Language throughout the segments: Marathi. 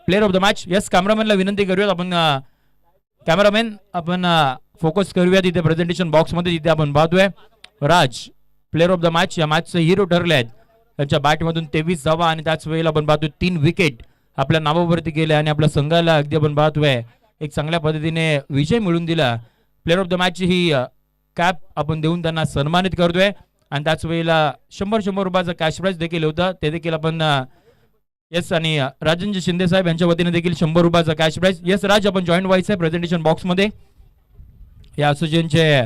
Player of the match. Yes, कॅमेरामॅनला विनंती करूयात आपण, कॅमेरामॅन आपण फोकस करूया तिथे प्रेझेंटेशन बॉक्स मध्ये, जिथे आपण पाहतोय राज प्लेयर ऑफ द मॅच, या मॅचचे हिरो ठरले आहेत. त्यांच्या बॅटमधून 23 धावा आणि त्याच वेळेला आपण पाहतो 3 विकेट आपल्या नावावरती केले आणि आपल्या संघाला अगदी आपण पाहतोय एक चांगल्या पद्धतीने विजय मिळवून दिला. Player of the match he cap आपण देऊन त्यांना सन्मानित करतोय आणि त्याच वेळेला 100 रुपयाचा कॅश प्राइज देखील होतं, ते देखील आपण यस, आणि राजेंद्र शिंदे साहेब यांच्या वतीने देखील 100 रुपयाचा कॅश प्राइज. यस राज, आपण जॉईंट व्हायचं आहे प्रेझेंटेशन बॉक्स मध्ये. या असोसिएशनचे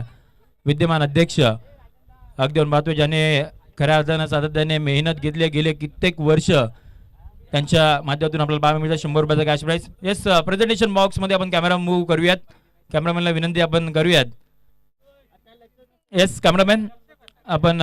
विद्यमान अध्यक्ष अगदी आपण पाहतोय, ज्याने खऱ्या अर्थानं सातत्याने मेहनत घेतली गेले कित्येक वर्ष, त्यांच्या माध्यमातून आपल्याला पाहायला मिळतं 100 रुपयाचा cash prize. Yes, presentation box मध्ये आपण कॅमेरा मूव्ह करूयात, कॅमेरामॅनला विनंती आपण करूयात. येस कॅमेरामॅन, आपण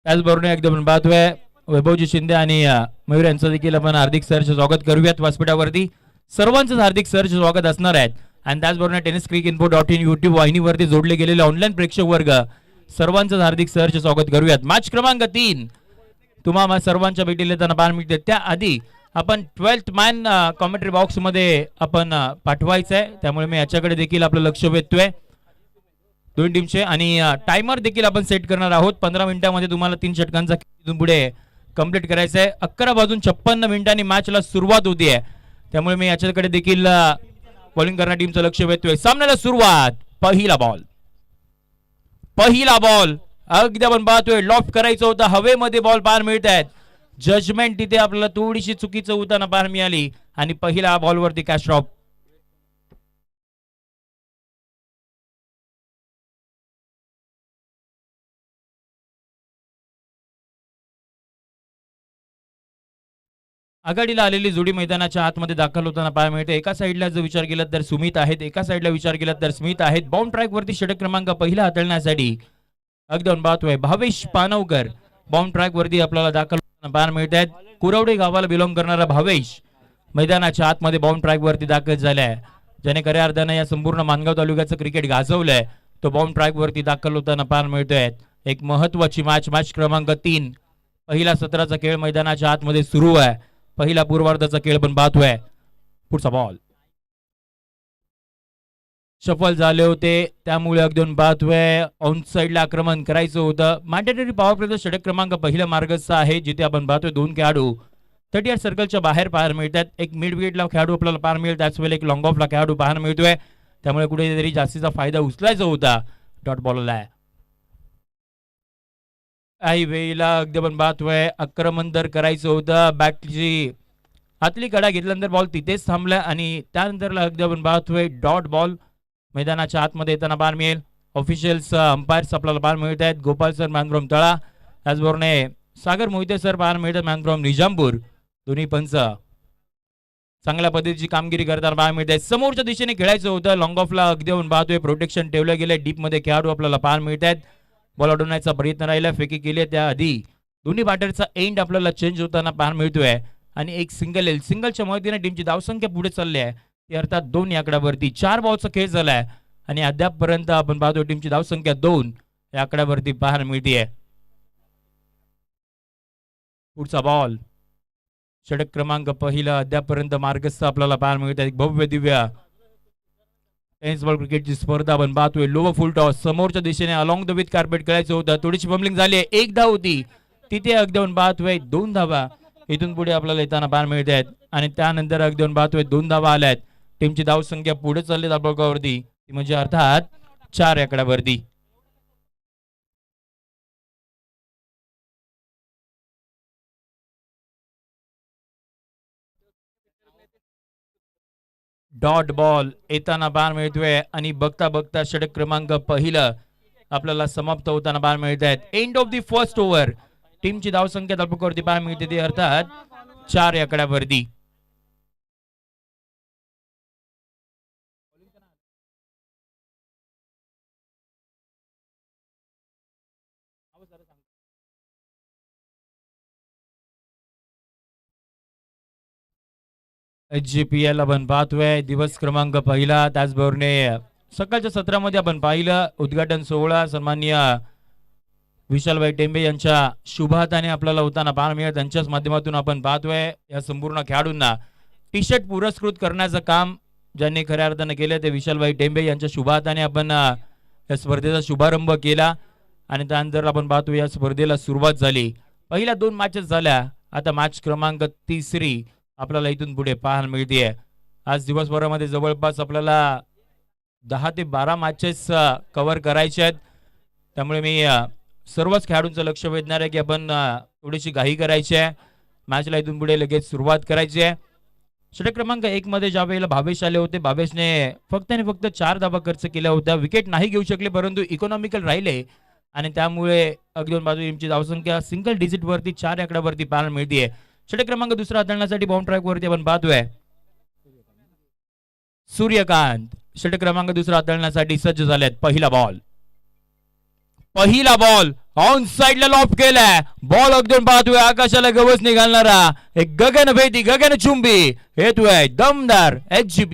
त्याचबरोबर एकदम आपण पाहतोय वैभवजी शिंदे आणि मयूर यांचं देखील आपण हार्दिक सरचे स्वागत करूयात व्यासपीठावरती. सर्वांचंच हार्दिक सरचे स्वागत असणार आहेत आणि त्याचबरोबर tenniscricinfo.in YouTube वाहिनीवरती जोडले गेलेले ऑनलाईन प्रेक्षक वर्ग सर्वांचंच हार्दिक सरचे स्वागत करूयात. मॅच क्रमांक 3 तुम्हाला सर्वांच्या भेटीला येताना पाहायला मिळते. त्याआधी आपण 12th मॅन कॉमेंट्री बॉक्स मध्ये आपण पाठवायचं आहे, त्यामुळे मी याच्याकडे देखील आपलं लक्ष वेधतोय दोन टीमचे, आणि टायमर देखील आपण सेट करणार आहोत. 15 मिनिटांमध्ये तुम्हाला 3 षटकांचा इथून पुढे कंप्लीट करायचं आहे. 11:56 मिनिटांनी मॅचला सुरुवात होतीये, त्यामुळे मी याच्याकडे देखील बॉलिंग करणाऱ्या टीमचं लक्ष वेधतोय. सामन्याला सुरुवात. पहिला बॉल अगदी आपण पाहतोय लॉफ्ट करायचं होतं, हवेमध्ये बॉल पाहायला मिळत आहेत. जजमेंट तिथे आपल्याला थोडीशी चुकीचं होताना पाहायला मिळाली आणि पहिल्या बॉलवरती कॅच ड्रॉप. आघाडीला आलेली जोडी मैदानाच्या आतमध्ये दाखल होताना पाहायला मिळते. एका साईडला जर विचार केला तर सुमित आहेत, एका साईडला विचार केला तर स्मित आहेत. बाउंड ट्रॅक वरती षटक क्रमांक पहिला हाताळण्यासाठी अगदी पाहतोय भावेश पानवकर बाउंड ट्रॅक वरती आपल्याला दाखल होताना पाहायला मिळत आहेत. कुरवडे गावाला बिलॉंग करणारा भावेश मैदानाच्या आतमध्ये बाउंड ट्रॅक वरती दाखल झालाय, ज्याने खऱ्या अर्थानं या संपूर्ण मानगाव तालुक्याचं क्रिकेट गाजवलंय. तो बाउंड ट्रॅक वरती दाखल होताना पाहायला मिळतोय. एक महत्वाची मॅच क्रमांक 3 पहिला सत्राचा खेळ मैदानाच्या आतमध्ये सुरू आहे. पहिला पूर्वार्धाचा खेळ पण पाहतोय. पुढचा बॉल सफल झाले होते, त्यामुळे अगदी पाहतोय ऑन साइडला आक्रमण करायचं होतं. मॅन्डेटरी पॉवर प्लेचा षटक क्रमांक पहिला मार्गस्थ आहे, जिथे आपण पाहतोय 2 खेळाडू 38 सर्कलच्या बाहेर पाहायला मिळतात. एक मिड विकेटला खेळाडू आपल्याला पाहायला मिळेल, त्याच वेळेला एक लॉंग ऑफला खेळाडू पाहायला मिळतोय, त्यामुळे कुठेतरी जास्तीचा फायदा उचलायचा होता. डॉट बॉलला आहे. काही वेळेला अगदी आपण पाहतोय आक्रमण तर करायचं होतं, बॅटची आतली कडा घेतल्यानंतर बॉल तिथेच थांबला आणि त्यानंतर अगदी आपण पाहतोय डॉट बॉल मैदानाच्या आतमध्ये येताना पाहायला मिळेल. ऑफिशियल्स अंपायर्स आपल्याला पाहायला मिळत आहेत. गोपाल सर मॅन फ्रॉम तळा, त्याचबरोबर सागर मोहिते सर पाहायला मिळतात मॅन फ्रॉम निजामपूर. दोन्ही पंच चांगल्या पद्धतीची कामगिरी करताना पाहायला मिळत आहेत. समोरच्या दिशेने खेळायचं होतं, लॉंग ऑफला अगदी आपण पाहतोय प्रोटेक्शन ठेवलं गेलं. डीप मध्ये खेळाडू आपल्याला पाहायला मिळत आहेत. बॉल अडवण्याचा प्रयत्न राहिला, फेकी केली. त्याआधी दोन्ही बॅटरचा एंड आपल्याला चेंज होताना पाहायला मिळतोय आणि एक सिंगल येईल. सिंगलच्या मदतीने टीमची धावसंख्या पुढे चालली आहे, ती अर्थात 2 आकड्यावरती. 4 बॉलचा खेळ झालाय आणि अद्यापपर्यंत आपण पाहतोय टीमची धावसंख्या 2 या आकड्यावरती पाहायला मिळते. पुढचा बॉल षटक क्रमांक पहिला अद्यापपर्यंत मार्गस्थ आपल्याला पाहायला मिळत आहे. एक भव्य दिव्य टेनिस बॉल क्रिकेटची स्पर्धा आपण पाहतोय. लोवर फुल टॉस समोरच्या दिशेने अलॉंग द विथ कार्पेट खेळायचं होतं. थोडीशी बम्बलिंग झाली, 1 धाव होती तिथे. अगदी आपण पाहतोय 2 धावा इथून पुढे आपल्याला येताना पाहायला मिळत आहेत आणि त्यानंतर अगदी पाहतोय 2 धावा आल्या आहेत. टीमची धावसंख्या पुढे चालली धावफलकावरती, म्हणजे अर्थात 4 आकड्यावरती. डॉट बॉल येताना पाहायला मिळतोय आणि बघता बघता षटक क्रमांक पहिला आपल्याला समाप्त होताना पाहायला मिळत आहेत. End of the first over. टीमची धावसंख्या धावफलकावरती पाहायला मिळते ती अर्थात 4 आकड्यावरती. HGPL आपण पाहतोय दिवस क्रमांक पहिला. त्याचबरोबर सकाळच्या सत्रामध्ये आपण पाहिलं उद्घाटन सोहळा सन्माननीय विशालभाई टेंबे यांच्या शुभ हाताने आपल्याला होताना पाहायला मिळत. त्यांच्याच माध्यमातून आपण पाहतोय या संपूर्ण खेळाडूंना टी शर्ट पुरस्कृत करण्याचं काम ज्यांनी खऱ्या अर्थाने केलं ते विशालभाई टेंबे यांच्या शुभ हाताने आपण या स्पर्धेचा शुभारंभ केला आणि त्यानंतर आपण पाहतो या स्पर्धेला सुरुवात झाली. पहिल्या 2 मॅचेस झाल्या. आता मॅच क्रमांक 3 आपल्याला इथून पुढे पाहायला मिळते. आज दिवसभरामध्ये जवळपास आपल्याला 10 ते 12 मॅचेस कव्हर करायचे आहेत. त्यामुळे मी सर्वच खेळाडूंचं लक्ष वेधणार आहे की आपण थोडीशी घाई करायची आहे. मॅचला इथून पुढे लगेच सुरुवात करायची आहे. षटक क्रमांक 1 मध्ये ज्या वेळेला भावेश आले होते, भावेशने फक्त आणि फक्त 4 धावा खर्च केल्या होत्या. विकेट नाही घेऊ शकले परंतु इकॉनॉमिकल राहिले आणि त्यामुळे अगदी बाजू टीमची धावसंख्या सिंगल डिजिट वरती 4 आकड्यावरती पाहायला मिळते. षटक क्रमांक 2 हाताळण्यासाठी बाउंड ट्रॅक वरती आपण पाहतोय सूर्यकांत षटक क्रमांक 2 हाताळण्यासाठी सज्ज झालेत. पहिला बॉल ऑन साइडला लॉप केलाय. बॉल अगदी पाहतोय आकाशाला गवस निघालणारा एक गगनभेदी गगनचुंबी येतोय दमदार एचजीपी.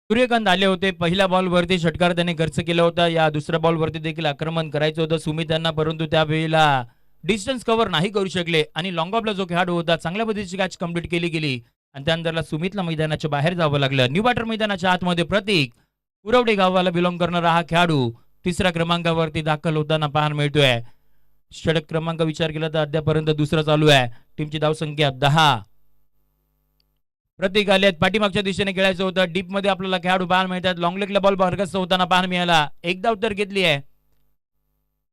सूर्यकांत आले होते. पहिल्या बॉलवरती षटकार त्याने खर्च केला होता. या दुसऱ्या बॉलवरती देखील आक्रमण करायचं होतं सुमित यांना परंतु त्यावेळेला डिस्टन्स कव्हर नाही करू शकले आणि लॉंग ऑफला जो खेळाडू होता चांगल्या पद्धतीची कॅच कंप्लीट केली गेली आणि त्यानंतरला सुमितला मैदानाच्या बाहेर जावं लागलं. न्यू बॅटर मैदानाच्या आतमध्ये प्रतीक उरवडे गावाला बिलॉंग करणारा हा खेळाडू तिसऱ्या क्रमांकावरती दाखल होताना पाहायला मिळतोय. षटक क्रमांक विचार केला तर अद्यापर्यंत दुसरा चालू आहे. टीमची धावसंख्या 10. प्रतीक आले पाठीमागच्या दिशेने खेळायचं होतं. डीप मध्ये आपल्याला खेळाडू पाहायला मिळतात. लॉंग लेगला बॉल मार्गस्थ होताना पाहायला मिळाला. एकदा उत्तर घेतली आहे.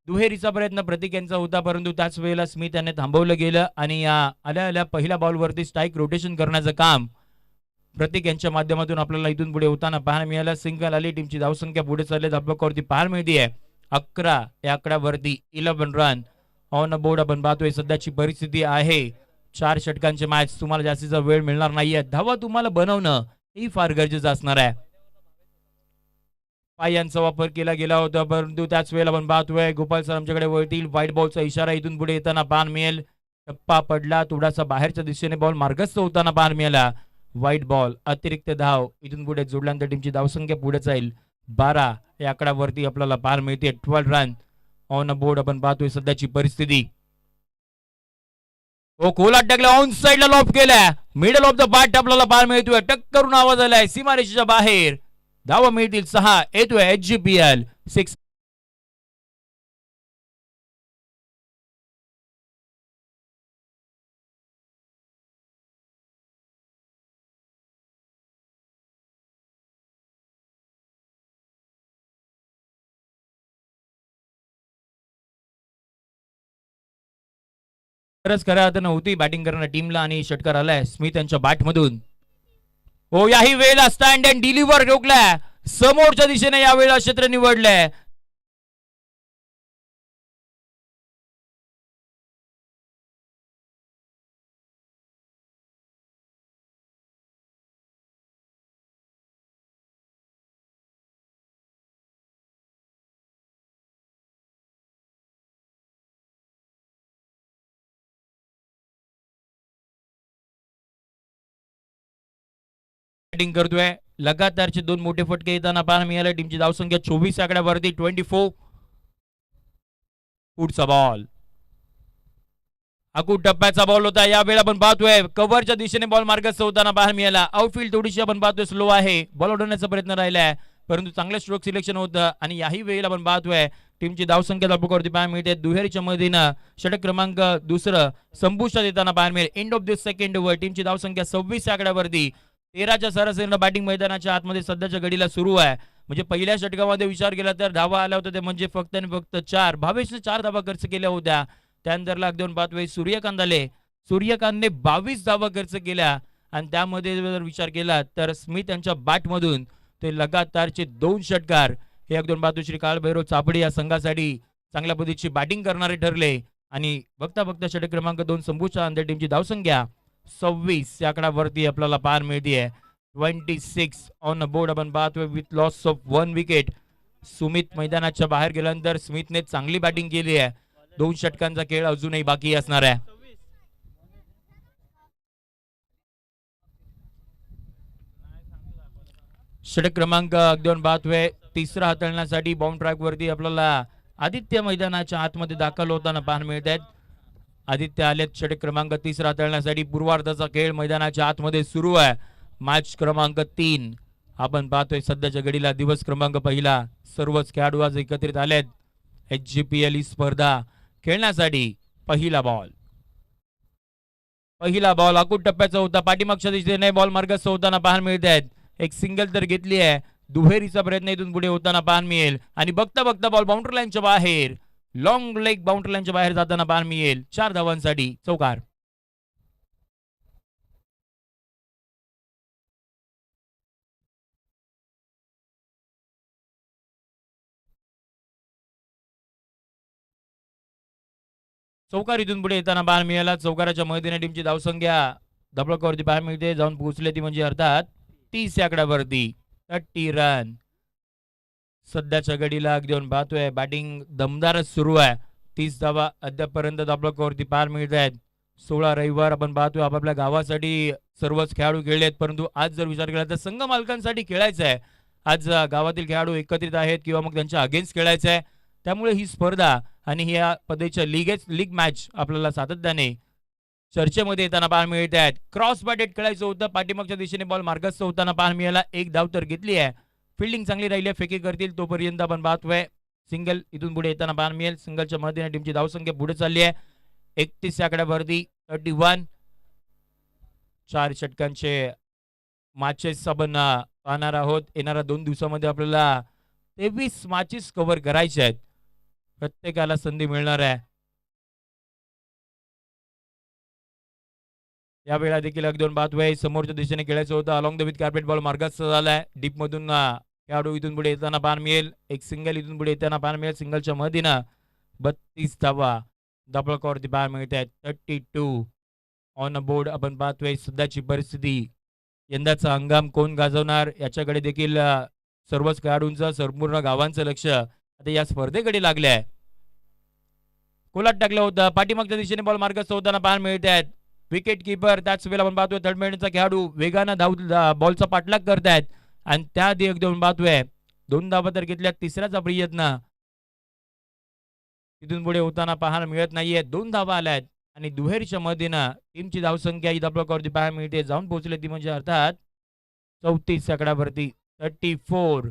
दुहेरीचा प्रयत्न प्रतीक यांचा होता परंतु त्याच वेळेला स्मिथ यांनी थांबवलं गेलं आणि या आल्या पहिल्या बॉलवरती स्ट्राईक रोटेशन करण्याचं काम प्रतीक यांच्या माध्यमातून आपल्याला इथून पुढे होताना पाहायला मिळालं. सिंगल आली. टीमची धावसंख्या पुढे चालली धाब्यावरती पाहायला मिळते 11 या आकड्यावरती 11 रन ऑन बोर्ड. आपण पाहतोय सध्याची परिस्थिती आहे 4 षटकांचे मॅच. तुम्हाला जास्तीचा वेळ मिळणार नाहीये. धावा तुम्हाला बनवणं ही फार गरजेचं असणार आहे. पायांचा वापर केला गेला होता परंतु त्याच वेळेला आपण पाहतोय गोपाल सर आमच्याकडे वळतील. व्हाईट बॉलचा इशारा इथून पुढे येताना पाहायला मिळेल. टप्पा पडला. थोडासा बाहेरच्या दिशेने बॉल मार्गस्थ होताना पाहायला मिळाला. व्हाईट बॉल अतिरिक्त धाव इथून पुढे जोडल्यानंतर टीमची धावसंख्या पुढे जाईल 12 या आकड्यावरती आपल्याला पाहायला मिळते 12 रन ऑन बोर्ड. आपण पाहतोय सध्याची परिस्थिती. खोला टाकला ऑन साइडला लॉप केलाय. मिडल ऑफ द बॅट आपल्याला पाहायला मिळतोय. टक करून आवाज आलाय सीमारेषेच्या बाहेर. धावा मिळतील 6. येतोय एचजीपीएल 6. खरंच खऱ्या अर्थानं होती बॅटिंग करणाऱ्या टीमला आणि षटकार आलाय स्मिथ यांच्या बॅट मधून. याही वेळेला स्टँड अँड डिलिव्हर रोखलाय. समोरच्या दिशेने यावेळेला क्षेत्र निवडलंय. बॅटिंग करतोय लगातारचे 2 मोठे फटके येताना पाहायला मिळाले. टीमची धावसंख्या 24 आकड्यावरती 24. पुढचा बॉल अकूट टप्प्याचा बॉल होता. यावेळी आपण पाहतोय कव्हरच्या दिशेने बॉल मार्गस्थ होताना पाहायला मिळाला. आउटफील्ड थोडीशी आपण पाहतोय स्लो आहे. बॉल उडवण्याचा प्रयत्न राहिलाय परंतु चांगलं स्ट्रोक सिलेक्शन होतं आणि याही वेळेला आपण पाहतोय टीमची धावसंख्या धावपकावरती पाहायला मिळते. दुहेरीच्या मदतीनं षटक क्रमांक दुसरं संपुष्टात येताना पाहायला मिळेल. End of this second over. टीमची धावसंख्या 26 आकड्यावरती 13च्या सरासरीनं बॅटिंग मैदानाच्या आतमध्ये सध्याच्या घडीला सुरू आहे. म्हणजे पहिल्या षटकामध्ये विचार केला तर धावा आल्या होत्या ते म्हणजे फक्त आणि फक्त 4. भावेशने 4 धावा खर्च केल्या होत्या. त्यानंतर लाग देऊन पाहतोय सूर्यकांत आले. सूर्यकांतने 22 धावा खर्च केल्या आणि त्यामध्ये जर विचार केला तर स्मिथ यांच्या बॅटमधून ते लगातारचे 2 षटकार हे एक दोन पाहतो श्री काळभैरव चापडे या संघासाठी चांगल्या पद्धतीची बॅटिंग करणारे ठरले आणि बघता बघता षटक क्रमांक 2 संपुष्टात आणते. टीमची धावसंख्या 26 या आकड्यावरती आपल्याला पार मिळते. 26 ऑन बोर्ड आपण पाहतोय with loss of 1 wicket. Sumit मैदानाच्या बाहेर गेल्यानंतर स्मिथने चांगली बॅटिंग केली आहे. 2 षटकांचा खेळ अजूनही बाकी असणार आहे. षटक क्रमांक 2 पाहतोय तिसरा हाताळण्यासाठी बाउंड ट्रॅक वरती आपल्याला आदित्य मैदानाच्या आतमध्ये दाखल होताना पाहायला मिळत आहेत. आदित्य आलेत षटक क्रमांक 3 हाताळण्यासाठी. पूर्वार्धाचा खेळ मैदानाच्या आतमध्ये सुरू आहे. मॅच क्रमांक 3 आपण पाहतोय सध्याच्या घडीला दिवस क्रमांक 1 सर्वच खेळाडू आज एकत्रित आलेत HGPL ही स्पर्धा खेळण्यासाठी. पहिला बॉल अकूट टप्प्याचा होता. पाठीमागच्या दिशेने बॉल मार्गस्थ होताना पाहायला मिळत आहेत. एक सिंगल तर घेतली आहे. दुहेरीचा प्रयत्न इथून पुढे होताना पाहायला मिळेल आणि बघता बघता बॉल बाउंड्री लाईनच्या बाहेर लॉंग लेग बाउंड्री लाईनच्या बाहेर जाताना पाहायला मिळेल. 4 धावांसाठी चौकार. चौकार इथून पुढे येताना पाहायला मिळाला. चौकाराच्या मदतीने टीमची धावसंख्या धबळकावरती पाहायला मिळते. जाऊन पोहोचले ती म्हणजे अर्थात 30 या आकड्यावरती 30 रन. सध्याच्या घडीला घेऊन पाहतोय बॅटिंग दमदारच सुरू आहे. 30 धावा अद्यापपर्यंत धबळकावरती पाहायला मिळत आहेत. 16 रविवार आपण पाहतोय आपापल्या गावासाठी सर्वच खेळाडू खेळलेत परंतु आज जर विचार केला तर संघ मालकांसाठी खेळायचं आहे. आज गावातील खेळाडू एकत्रित आहेत किंवा मग त्यांच्या अगेन्स्ट खेळायचं आहे. त्यामुळे ही स्पर्धा आणि ह्या पद्धतीच्या लीग मॅच आपल्याला सातत्याने चर्चेमध्ये येताना पाहायला मिळत आहेत. क्रॉस बॅटेड खेळायचं होतं. पाठीमागच्या दिशेने बॉल मार्गस्थ होताना पाहायला मिळाला. 1 धाव तर घेतली आहे. फिल्डिंग चांगली राहिली आहे. फेकी करतील तोपर्यंत आपण पाहतोय सिंगल इथून पुढे येताना पाहायला मिळेल. सिंगलच्या मदतीने टीमची धावसंख्या पुढे चालली आहे. 31 आकड्यावरती 31. 4 षटकांचे मॅचेस आपण पाहणार आहोत. येणाऱ्या 2 दिवसामध्ये आपल्याला 23 मॅचेस कव्हर करायचे आहेत. प्रत्येकाला संधी मिळणार आहे. या वेळा देखील एक दोन पाहतोय समोरच्या दिशेने खेळायचं होतं. Along the with carpet ball मार्गस्थ झालाय. डीप मधून खेळाडू इथून पुढे येताना पाहायला मिळेल. एक सिंगल इथून पुढे येताना पाहायला मिळेल. सिंगलच्या मदतीनं 32 धावा धबळकावरती पाहायला मिळत आहेत. 32 ऑन बोर्ड. आपण पाहतोय सध्याची परिस्थिती यंदाचा हंगाम कोण गाजवणार याच्याकडे देखील सर्वच खेळाडूंचं संपूर्ण गावांचं लक्ष आता या स्पर्धेकडे लागले आहे. कोलाट टाकलं होतं. पाठीमागच्या दिशेने बॉल मार्गस्थ होताना पाहायला मिळत आहेत. विकेट किपर त्याच वेळेला आपण पाहतोय तडमेडचा खेळाडू वेगानं बॉलचा पाठलाग करतायत आणि त्याआधी एक दोन पाहतोय 2 धावा तर घेतल्या. तिसऱ्याचा प्रयत्न तिथून पुढे होताना पाहायला मिळत नाहीये. 2 धावा आल्या आहेत आणि दुहेरीच्या मदतीनं टीमची धावसंख्या ही धबळकावरती पाहायला मिळते. जाऊन पोहोचले ती म्हणजे अर्थात 34 आकड्यावरती 34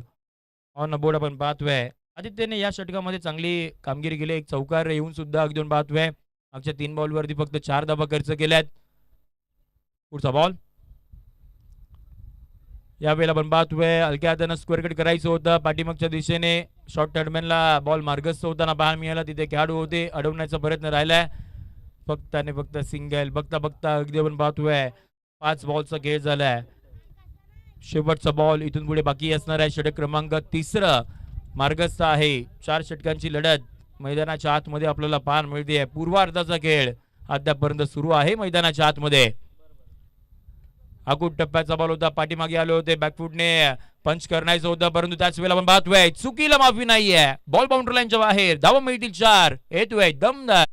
ऑन बोर्ड. आपण पाहतोय आदित्यने या षटकामध्ये चांगली कामगिरी केली. एक चौकार येऊन सुद्धा अगदी पाहतोय मागच्या 3 बॉलवरती फक्त 4 धावा खर्च केल्यात. पुढचा बॉल यावेळेला आपण पाहतोय हलक्या हातानं स्क्वेअर कट करायचं होतं. पाठीमागच्या दिशेने शॉर्ट टर्मेनला बॉल मार्गस्थ होताना पाहायला मिळाला. तिथे खेळाडू होते. अडवण्याचा प्रयत्न राहिलाय. फक्त आणि फक्त सिंगल. बघता बघता अगदी आपण पाहतोय 5 बॉलचा खेळ झालाय. शेवटचा बॉल इथून पुढे बाकी असणार आहे. षटक क्रमांक 3 मार्गस्थ आहे. 4 षटकांची लढत मैदानाच्या आतमध्ये आपल्याला पाहायला मिळते. पूर्वार्धाचा खेळ अद्यापर्यंत सुरू आहे मैदानाच्या आतमध्ये. अकूट टप्प्याचा बॉल होता. पाठीमागे आले होते. बॅकफुटने पंच करायचं होतं परंतु त्याच वेळेला आपण पाहतोय चुकीला माफी नाहीये. बॉल बाउंड्री लाईनच्या बाहेर. धावा मिळतील 4. येतोय दमदार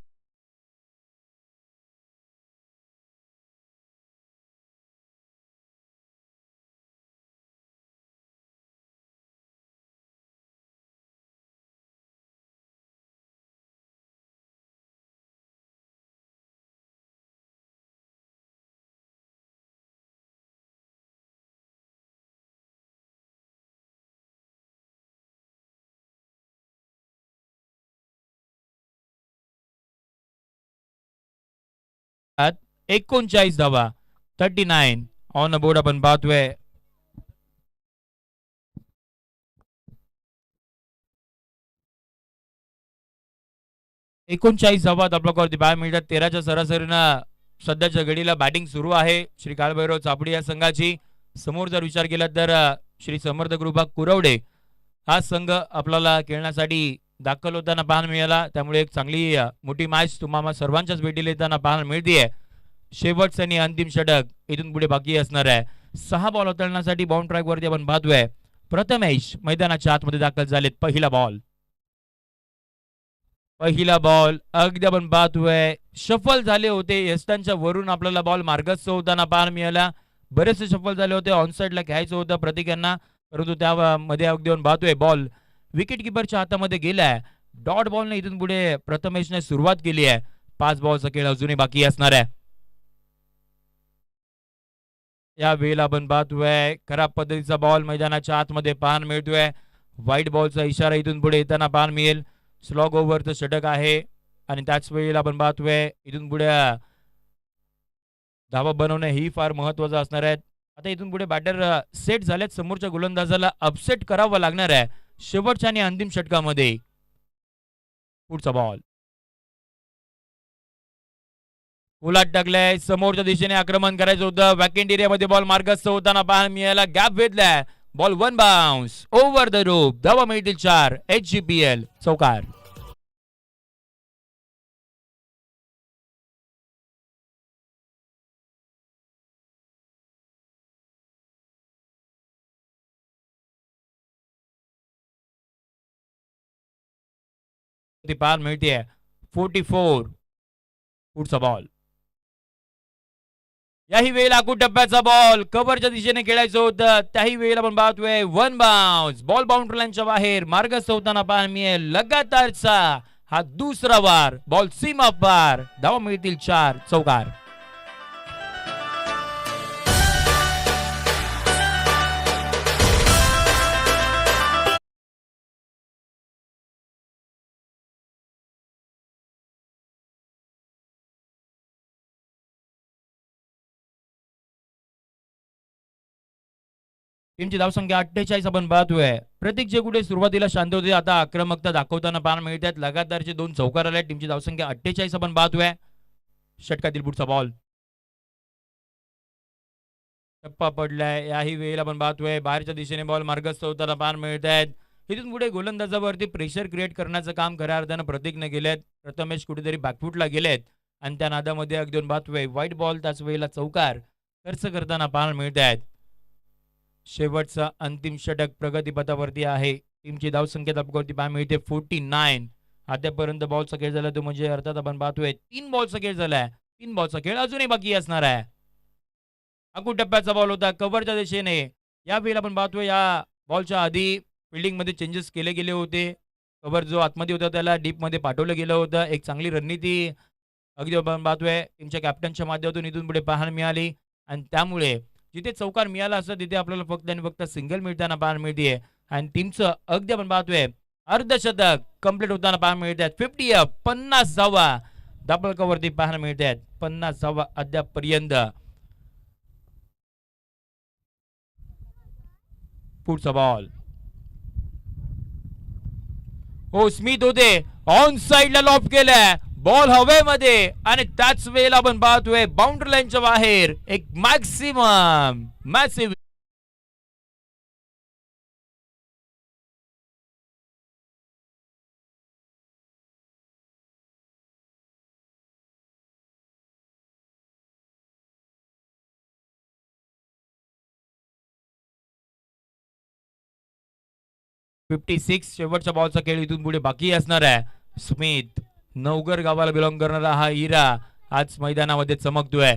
39 धावा 39 ऑन द बोर्ड आपण पाहतोय. एकोणचाळीस धावात आपल्यावरती पाहायला मिळतात. 13च्या सरासरीनं सध्याच्या घडीला बॅटिंग सुरू आहे श्री काळभैरव चापडी या संघाची. समोर जर विचार केला तर श्री समर्थ कृपा कुरवडे हा संघ आपल्याला खेळण्यासाठी दाखल होताना पाहायला मिळाला. त्यामुळे एक चांगली मोठी मॅच तुम्हाला सर्वांच्याच भेटीला येताना पाहायला मिळते. शेवटचं आणि अंतिम षटक इथून पुढे बाकी असणार आहे. 6 बॉल हाताळण्यासाठी बाउंड ट्रॅक वरती आपण पाहतोय. प्रथमेश मैदानाच्या आतमध्ये दाखल झालेत. पहिला बॉल अगदी आपण पाहतोय शफल झाले होते. यस्टांच्या वरून आपल्याला बॉल मार्गस्थ होताना पाहायला मिळाला. बरेचसे शफल झाले होते. ऑनसाइडला घ्यायचं होतं प्रतीक यांना, परंतु त्यामध्ये अगदी आपण पाहतोय बॉल विकेट किपरच्या हातामध्ये गेलाय. डॉट बॉलने इथून पुढे प्रथमेशने सुरुवात केली आहे. 5 बॉलचा खेळ अजूनही बाकी असणार आहे. या वेळेला आपण पाहतोय खराब पद्धतीचा बॉल मैदानाच्या आतमध्ये पाहायला मिळतोय. व्हाईट बॉलचा इशारा इथून पुढे येताना पाहायला मिळेल. स्लॉग ओव्हरचं षटक आहे आणि त्याच वेळेला आपण पाहतोय इथून पुढे धावा बनवणे ही फार महत्वाचं असणार आहे. आता इथून पुढे बॅटर सेट झाल्यात. समोरच्या गोलंदाजाला अपसेट करावं लागणार आहे शेवटच्या आणि अंतिम षटकामध्ये. पुढचा बॉल उलाट टाकलाय. समोरच्या दिशेने आक्रमण करायचं होतं. वॅकेंट एरियामध्ये बॉल मार्गस्थ होताना पाहायला मिळाला. गॅप भेटलाय. Ball 1 bounce over the rope. धावा मिळतील 4. HGPL चौकार. पाहायला मिळते 44. पुढचा बॉल याही वेळेला आखूड टप्प्याचा बॉल कव्हरच्या दिशेने खेळायचं होतं. त्याही वेळेला आपण पाहतोय 1 बाउन्स. बॉल बाउंड्री लाईनच्या बाहेर मार्गस्थ होताना पाहायला मिळेल. लगातारचा हा दुसरा वार. बॉल सीमा पार. धावा मिळतील 4. चौकार. टीमची धावसंख्या 48 आपण पाहतोय. प्रतीक जे कुठे सुरुवातीला शांत होते आता आक्रमकता दाखवताना पाहायला मिळतात. लगातारचे 2 चौकार आले. टीमची धावसंख्या 48 आपण पाहतोय. षटकातील पुढचा बॉल टप्पा पडलाय. याही वेळेला आपण पाहतोय बाहेरच्या दिशेने बॉल मार्गस्थ होताना पाहायला मिळत आहेत. इथून पुढे गोलंदाजावरती प्रेशर क्रिएट करण्याचं काम खऱ्या अर्थानं प्रतीकने केलेत. प्रथमेश कुठेतरी बॅकफुटला गेलेत आणि त्या नादामध्ये अगदी पाहतोय व्हाईट बॉल त्याच वेळेला चौकार खर्च करताना पाहायला मिळत आहेत. शेवटचा अंतिम षटक प्रगतीपथावरती आहे. टीमची धावसंख्या आपल्यावरती पाहायला मिळते 49. आतापर्यंत बॉलचा खेळ झाला तो म्हणजे अर्थात आपण पाहतोय 3 बॉलचा खेळ झालाय. 3 बॉलचा खेळ अजूनही बाकी असणार आहे. आखूड टप्प्याचा बॉल होता कव्हरच्या दिशेने. या वेळेला आपण पाहतोय या बॉलच्या आधी फिल्डिंग मध्ये चेंजेस केले गेले होते. कव्हर जो आतमध्ये होता त्याला डीप मध्ये पाठवलं गेलं होतं. एक चांगली रणनीती अगदी आपण पाहतोय टीमच्या कॅप्टनच्या माध्यमातून इथून पुढे पाहायला मिळाली आणि त्यामुळे जिथे चौकार मिळाला असं तिथे आपल्याला फक्त आणि फक्त सिंगल मिळताना पाहायला मिळते आणि टीमचं अगदी आपण पाहतोय अर्धशतक कंप्लीट होताना पाहायला मिळतात. 50 धावा दाबळकावरती पाहायला मिळतात. 50 धावा अद्यापपर्यंत. पुढचा बॉल हो स्मिथ होते ऑन साइडला लॉप केलाय. बॉल हवेमध्ये आणि त्याच वेळेला आपण पाहतोय बाउंड्री लाईनच्या बाहेर एक मॅक्सिमम मॅसिव्ह सिक्स. शेवटच्या बॉलचा खेळ इथून पुढे बाकी असणार आहे. स्मिथ नवगर गावाला बिलॉंग करणारा हा हिरा आज मैदानामध्ये चमकतोय.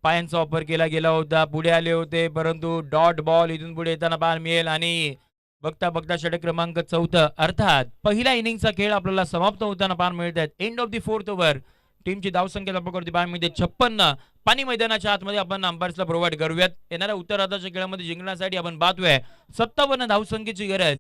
पायांचा वापर केला गेला होता. पुढे आले होते परंतु डॉट बॉल इथून पुढे येताना पाहायला मिळेल आणि बघता बघता षटक क्रमांक 4 अर्थात पहिल्या इनिंगचा खेळ आपल्याला समाप्त होताना पाहायला मिळत आहे. End of the 4th over. टीमची धावसंख्या आपल्याकडे पाहायला मिळते 56. पाणी मैदानाच्या आतमध्ये आपण अंपायर्सला प्रोव्हाइड करूयात. येणाऱ्या उत्तरार्धाच्या खेळामध्ये जिंकण्यासाठी आपण पाहतोय 57 धावसंख्येची गरज.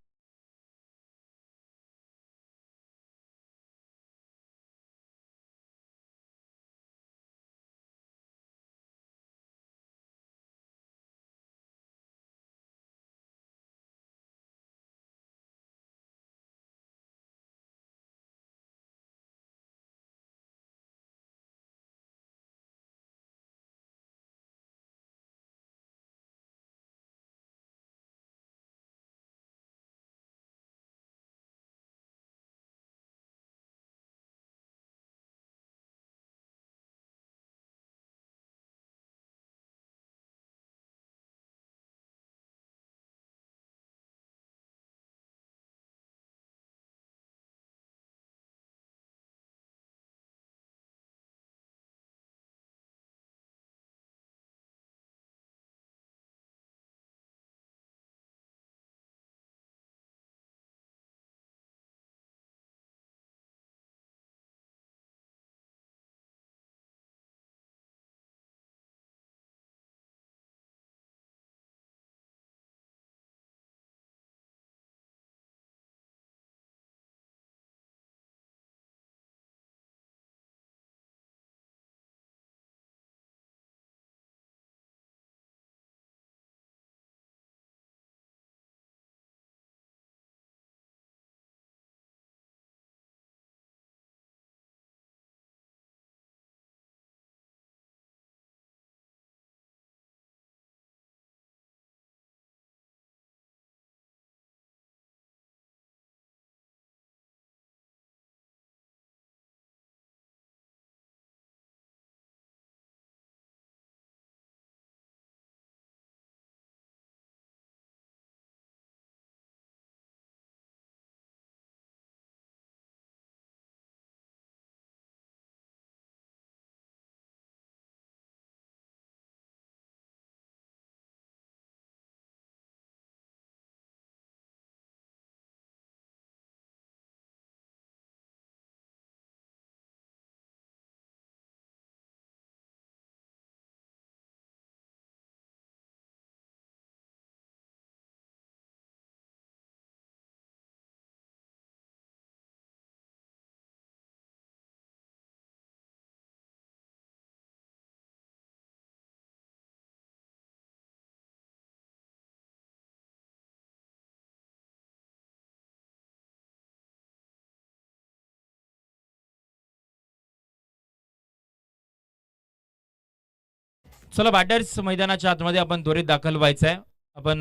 चला बॅटर्स मैदानाच्या आतमध्ये आपण त्वरित दाखल व्हायचंय. आपण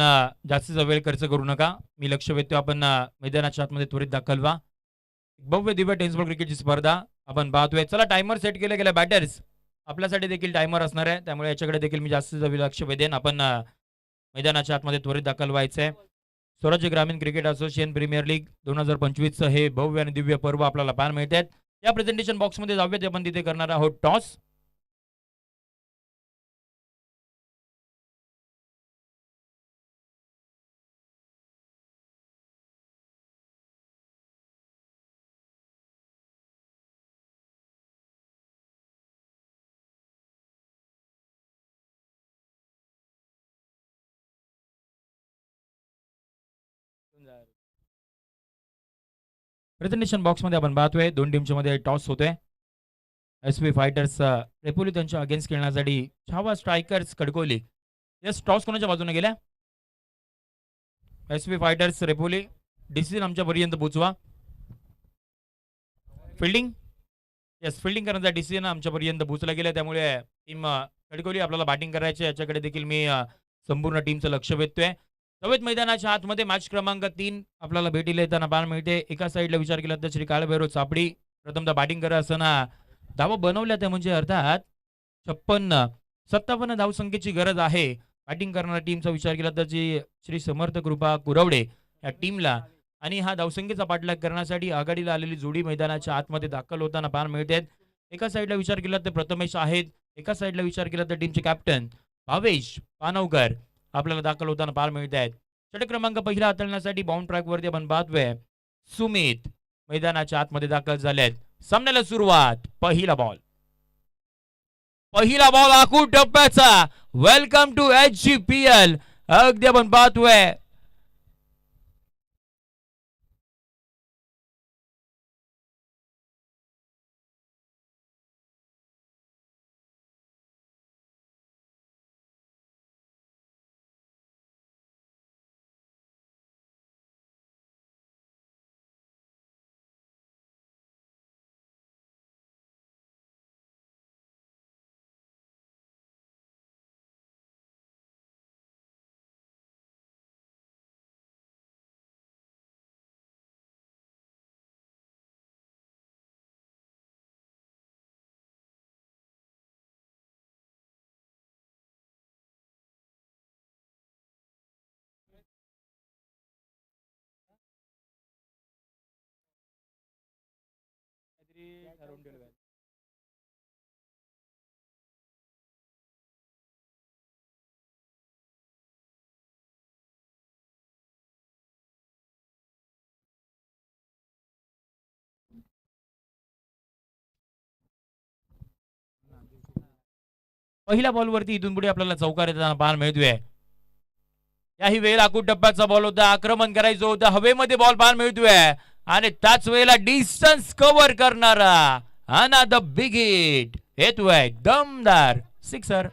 जास्तीचा वेळ खर्च करू नका. मी लक्ष वेधतो. आपण मैदानाच्या आतमध्ये त्वरित दाखल व्हा. भव्य दिव्य टेनिस बॉल क्रिकेटची स्पर्धा आपण पाहतोय. चला टायमर सेट केला गेला बॅटर्स. आपल्यासाठी देखील टायमर असणार आहे, त्यामुळे याच्याकडे देखील मी जास्तीचं लक्ष वेधेन. आपण मैदानाच्या आतमध्ये त्वरित दाखल व्हायचंय. स्वराज्य ग्रामीण क्रिकेट असोसिएशन प्रीमियर लीग 2025 हे भव्य आणि दिव्य पर्व आपल्याला पाहायला मिळत आहेत. या प्रेझेंटेशन बॉक्समध्ये जाऊयात. आपण तिथे करणार आहोत टॉस. प्रेझेंटेशन बॉक्समध्ये आपण पाहतोय 2 टीमच्या मध्ये टॉस होतोय. एसपी फायटर्स रेपोली त्यांच्या अगेन्स्ट खेळण्यासाठी Chhava strikers Kadkoli. Yes, toss कोणाच्या बाजूने गेल्या? SP fighters Repoli. डिसिजन आमच्यापर्यंत पोहोचवा. फिल्डिंग. यस, फिल्डिंग करण्याचा डिसिजन आमच्यापर्यंत पोहोचला गेला, त्यामुळे टीम कडकोली आपल्याला बॅटिंग करायची. याच्याकडे देखील मी संपूर्ण टीमचं लक्ष वेधतोय. सवयत मैदानाच्या आतमध्ये मॅच क्रमांक 3 आपल्याला भेटीला येताना पाहायला मिळते. एका साईडला विचार केला तर श्री काळभैरव चापडी प्रथमतः बॅटिंग करत असताना धावा बनवल्या त्या म्हणजे अर्थात 56-57 धावसंख्येची गरज आहे. बॅटिंग करणाऱ्या टीमचा विचार केला तर श्री समर्थ कृपा कुरवडे या टीमला, आणि हा धावसंख्येचा पाठलाग करण्यासाठी आघाडीला आलेली जोडी मैदानाच्या आतमध्ये दाखल होताना पाहायला मिळते. एका साईडला विचार केला तर प्रथमेश आहेत. एका साईडला विचार केला तर टीमचे कॅप्टन भावेश पानवकर आपल्याला दाखल होताना पाहायला मिळत आहेत. षटक क्रमांक पहिला हाताळण्यासाठी बाउंड ट्रॅक वरती आपण पाहतोय सुमित मैदानाच्या आतमध्ये दाखल झालेत. सामन्याला सुरुवात. पहिला बॉल आखूड टप्प्याचा. Welcome to HGPL. अगदी आपण पाहतोय पहिल्या बॉलवरती इथून पुढे आपल्याला चौकार येताना पाहायला मिळतोय. याही वेळेला आखूड टप्प्याचा बॉल होता. आक्रमण करायचं होतं. हवेमध्ये बॉल पाहायला मिळतोय आणि त्याच वेळेला डिस्टन्स कव्हर करणारा अनदर बिग हिट येतोय. दमदार सिक्सर.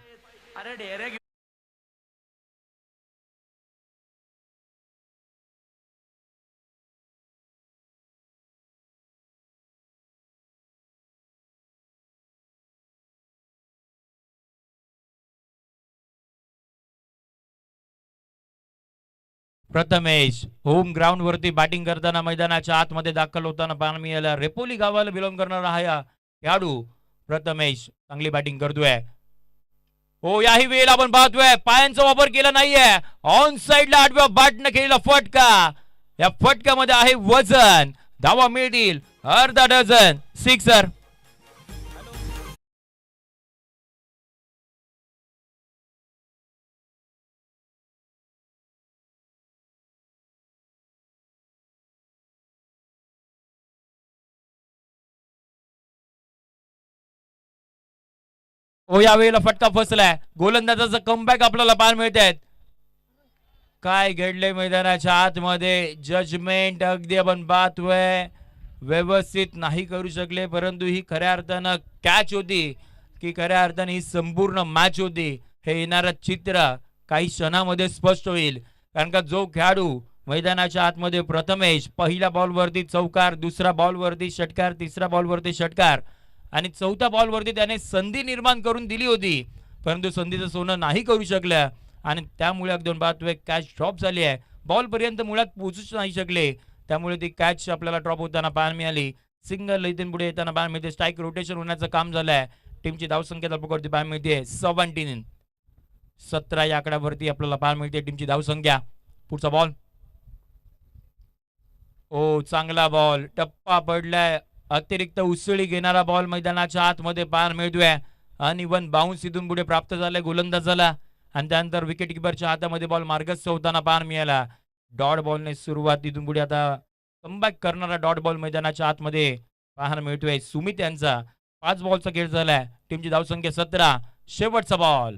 प्रथमेश होम ग्राउंड वरती बॅटिंग करताना मैदानाच्या आतमध्ये दाखल होताना पाहायला मिळाला. रेपोली गावाला बिलॉंग करणारा हा खेळाडू प्रथमेश चांगली बॅटिंग करतोय. हो, याही वेळेला आपण पाहतोय पायांचा वापर केला नाहीये. ऑन साइडला आडव्या बॅटने केलेला फटका. या फटक्यामध्ये आहे वजन. धावा मिळतील अर्धा डझन. सिक्सर. हो, यावेळेला फटका फसलाय. गोलंदाजाचा कमबॅक आपल्याला पाहायला मिळत आहेत. काय घडले मैदानाच्या आतमध्ये जजमेंट अगदी आपण पाहतोय व्यवस्थित नाही करू शकले, परंतु ही खऱ्या अर्थानं कॅच होती की खऱ्या अर्थाने ही संपूर्ण मॅच होती हे येणारं चित्र काही क्षणामध्ये स्पष्ट होईल. कारण का जो खेळाडू मैदानाच्या आतमध्ये प्रथमेश पहिल्या बॉलवरती चौकार, दुसरा बॉलवरती षटकार, तिसरा बॉलवरती षटकार आणि चौथ्या बॉलवरती त्याने संधी निर्माण करून दिली होती, परंतु संधीचं सोनं नाही करू शकल्या आणि त्यामुळे अगदी पाहतोय कॅच ड्रॉप झाली आहे. बॉल पर्यंत मुळात पोहोचूच नाही शकले, त्यामुळे ती कॅच आपल्याला ड्रॉप होताना पाहायला मिळाली. सिंगल इथून पुढे येताना पाहायला मिळते. स्ट्राईक रोटेशन होण्याचं काम झालंय. टीमची धावसंख्या धावपकडती पाहायला मिळते 17 या आकड्यावरती आपल्याला पाहायला मिळते टीमची धावसंख्या. पुढचा बॉल. ओ चांगला बॉल, टप्पा पडलाय. अतिरिक्त उसळी घेणारा बॉल मैदानाच्या आतमध्ये पाहायला मिळतोय आणि वन बाउन्स इथून पुढे प्राप्त झालाय गोलंदाजाला आणि त्यानंतर विकेट किपरच्या हातामध्ये बॉल मार्गस्थ होताना पाहायला मिळाला. डॉट बॉलने सुरुवात इथून पुढे आता कमबॅक करणारा डॉट बॉल मैदानाच्या आतमध्ये पाहायला मिळतोय सुमित यांचा. 5 बॉलचा खेळ झालाय. टीमची धावसंख्या 17. शेवटचा बॉल.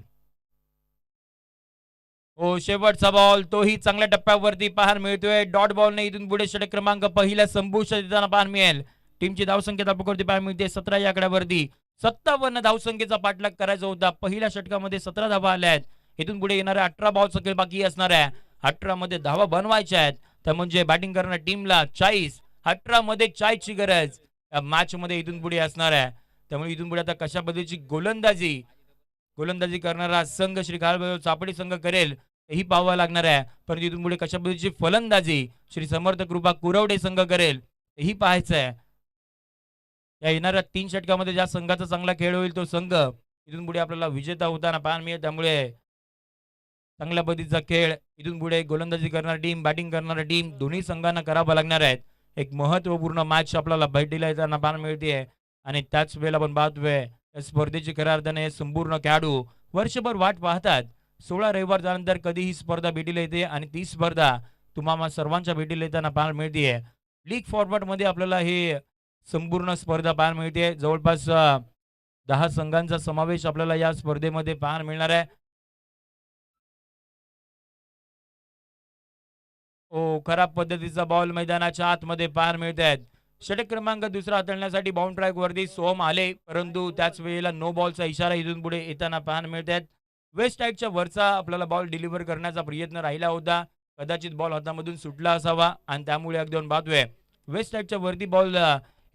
ओ शेवटचा बॉल, तोही चांगल्या टप्प्यावरती पाहायला मिळतोय. डॉट बॉलने इथून पुढे षटक क्रमांक पहिल्या संपुष्टात येताना पाहायला मिळेल. टीमची धावसंख्या धावपकडती पाहायला मिळते 17 या आकड्यावरती. 57 धावसंख्येचा पाठलाग करायचा होता. पहिल्या षटकामध्ये 17 धावा आल्या आहेत. इथून पुढे येणाऱ्या 18 बॉलचा खेळ बाकी असणार आहे. 18 मध्ये धावा बनवायच्या आहेत. तर म्हणजे बॅटिंग करणाऱ्या टीमला 40, 18 मध्ये 40 ची गरज मॅच मध्ये इथून पुढे असणार आहे. त्यामुळे इथून पुढे आता कशा पद्धतीची गोलंदाजी करणारा संघ श्री खालबैरव चापडी संघ करेल ही पाहावं लागणार आहे. पण इथून पुढे कशा पद्धतीची फलंदाजी श्री समर्थ कृपा कुरवडे संघ करेल ही पाहायचं आहे. या येणाऱ्या 3 षटकामध्ये ज्या संघाचा चांगला खेळ होईल तो संघ इथून पुढे आपल्याला विजेता होताना पाहायला मिळेल. त्यामुळे चांगल्या पद्धतीचा खेळ इथून पुढे गोलंदाजी करणारी टीम, बॅटिंग करणारी टीम दोन्ही संघांना करावं लागणार आहेत. एक महत्वपूर्ण मॅच आपल्याला भेटीला येताना पाहायला मिळते आणि त्याच वेळेला आपण पाहतोय या स्पर्धेची खऱ्या अर्थाने संपूर्ण खेळाडू वर्षभर वाट पाहतात. 16 रविवार झाल्यानंतर कधी ही स्पर्धा भेटीला येते आणि ती स्पर्धा तुम्हाला सर्वांच्या भेटीला येताना पाहायला मिळते. लीग फॉर्मॅट मध्ये आपल्याला हे संपूर्ण स्पर्धा पाहायला मिळते. जवळपास 10 संघांचा समावेश आपल्याला या स्पर्धेमध्ये पाहायला मिळणार आहे. ओ खराब पद्धतीचा बॉल मैदानाच्या आतमध्ये पाहायला मिळत आहेत. षटक क्रमांक दुसरा हाताळण्यासाठी बाउंड ट्रॅक वरती सोहम आले, परंतु त्याच वेळेला नो बॉलचा इशारा इथून पुढे येताना पाहायला मिळत आहेत. वेस्ट साईडच्या वरचा आपल्याला बॉल डिलिव्हर करण्याचा प्रयत्न राहिला होता. कदाचित बॉल हातामधून सुटला असावा आणि त्यामुळे अगदी पाहतोय वेस्ट साईडच्या वरती बॉल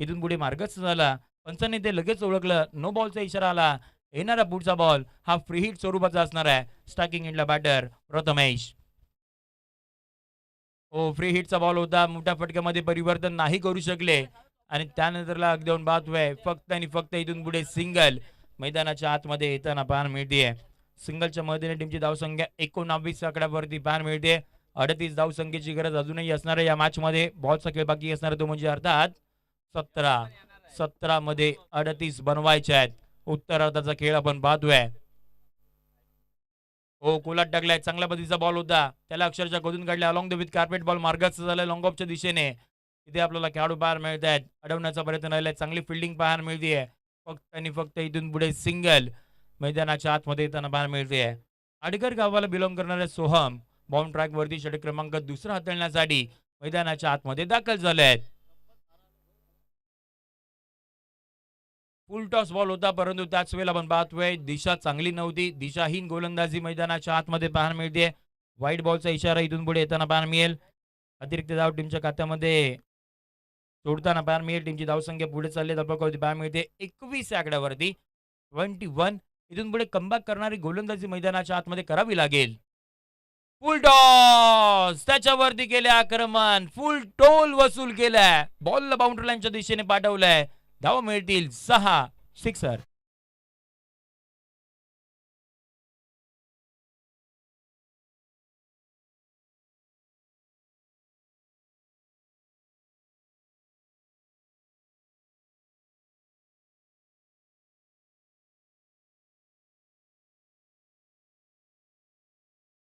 इथून पुढे मार्गस्थ झाला. पंचांनी ते लगेच ओळखलं. नो बॉलचा इशारा आला. येणारा पुढचा बॉल हा फ्री हिट स्वरूपाचा असणार आहे. स्टार्टिंग इंडला बॅटर प्रथमेश. ओ फ्री हिटचा बॉल होता. मोठ्या फटक्यामध्ये परिवर्तन नाही करू शकले आणि त्यानंतरला अगदी पाहतोय फक्त आणि फक्त इथून पुढे सिंगल मैदानाच्या आतमध्ये येताना पाहायला मिळते. सिंगलच्या मदतीने टीमची धावसंख्या 19 आकड्यावरती पाहायला मिळते. 38 धावसंख्येची गरज अजूनही असणार आहे या मॅच मध्ये. बॉलचा खेळ बाकी असणार तो म्हणजे अर्थात 17 मध्ये 38 बनवायचे आहेत. उत्तरार्धाचा खेळ आपण पाहतोय. हो कोलाट टाकलाय. चांगल्या पद्धतीचा बॉल होता. त्याला अक्षरशः गदून काढले. Along the with carpet ball मार्गस्थ झालाय लॉंग ऑफच्या दिशेने. तिथे आपल्याला खेळाडू पाहायला मिळत आहेत. अडवण्याचा प्रयत्न राहिलाय. चांगली फिल्डिंग पाहायला मिळते. फक्त आणि फक्त इथून पुढे सिंगल मैदानाच्या आतमध्ये येताना पाहायला मिळते. आडकर गावाला बिलॉंग करणारे सोहम बाउंड ट्रॅक वरती षटक क्रमांक दुसरा हाताळण्यासाठी मैदानाच्या आतमध्ये दाखल झाले आहेत. फुल टॉस बॉल होता, परंतु त्याच वेळेला आपण पाहतोय दिशा चांगली नव्हती. दिशाहीन गोलंदाजी मैदानाच्या आतमध्ये पाहायला मिळते. व्हाईट बॉलचा इशारा इथून पुढे येताना पाहायला मिळेल. अतिरिक्त धाव टीमच्या खात्यामध्ये सोडताना पाहायला मिळेल. टीमची धावसंख्या पुढे चालली धावपकावरती पाहायला मिळते 21 आकड्यावरती 21. इथून पुढे कमबॅक करणारी गोलंदाजी मैदानाच्या आतमध्ये करावी लागेल. फुल टॉस त्याच्यावरती केले आक्रमण. फुल टोल वसूल केलाय. बॉलला बाउंड्री लाईनच्या दिशेने पाठवलाय. धावा मिळतील 6. सिक्सर.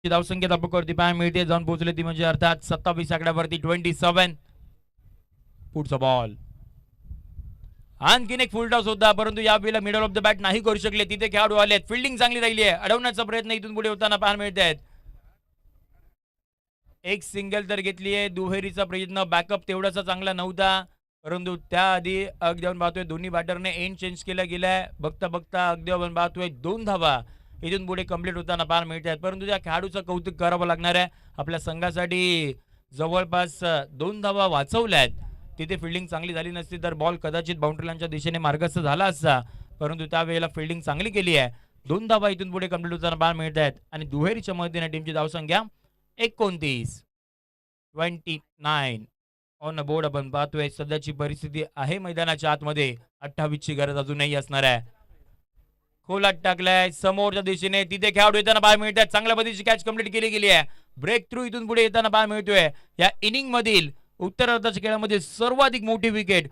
धावसंख्या धावपकावरती पाहायला मिळते. जाऊन पोहोचले ती म्हणजे अर्थात 27 आकड्यावरती 27. पुढचा बॉल. आणखीन एक फुल टॉस होता, परंतु या वेळेला मिडल ऑफ द बॅट नाही करू शकले. तिथे खेळाडू आलेत. फिल्डिंग चांगली राहिली आहे. अडवण्याचा प्रयत्न इथून पुढे होताना पाहायला मिळत आहेत. एक सिंगल तर घेतली आहे. दुहेरीचा प्रयत्न बॅकअप तेवढासा चांगला नव्हता, परंतु त्याआधी अगदी आपण पाहतोय दोन्ही बॅटरने एंड चेंज केला गेलाय. बघता बघता अगदी आपण पाहतोय 2 धावा इथून पुढे कंप्लीट होताना पाहायला मिळत आहेत. परंतु त्या खेळाडूचं कौतुक करावं लागणार आहे. आपल्या संघासाठी जवळपास 2 धावा वाचवल्यात. तिथे फिल्डिंग चांगली झाली नसती तर बॉल कदाचित बाउंड्री लाईनच्या दिशेने मार्गस्थ झाला असता, परंतु त्यावेळेला फिल्डिंग चांगली केली आहे. 2 धावा इथून पुढे कंप्लीट होताना पाहायला मिळत आहेत आणि दुहेरीच्या मदतीने टीमची धावसंख्या 29 ऑन बोर्ड आपण पाहतोय. सध्याची परिस्थिती आहे मैदानाच्या आतमध्ये 28 ची गरज अजूनही असणार आहे. खोलात टाकलाय समोरच्या दिशेने, तिथे खेळाडू येताना पाहायला मिळतात. चांगल्या पद्धतीची कॅच कंप्लीट केली गेली आहे. ब्रेक थ्रू इथून पुढे येताना पाहायला मिळतोय. या इनिंग मधील उत्तरार्धाच्या खेळामध्ये सर्वाधिक मोठी विकेट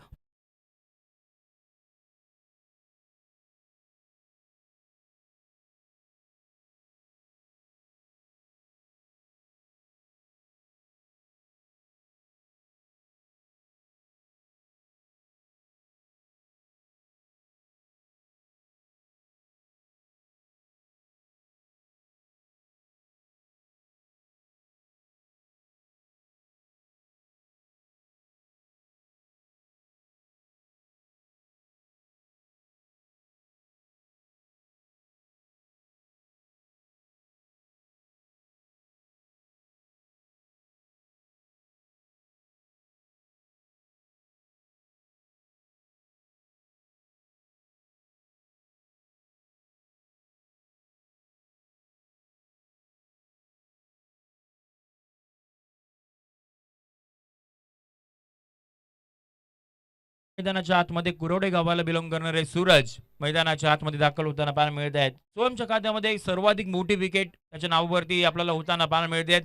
मैदानाच्या आतमध्ये कुरोडे गावाला बिलॉंग करणारे सूरज मैदानाच्या आतमध्ये दाखल होताना पाहायला मिळत आहेत. सोहमच्या खात्यामध्ये सर्वाधिक मोठी विकेट त्याच्या नावावरती आपल्याला होताना पाहायला मिळत आहेत.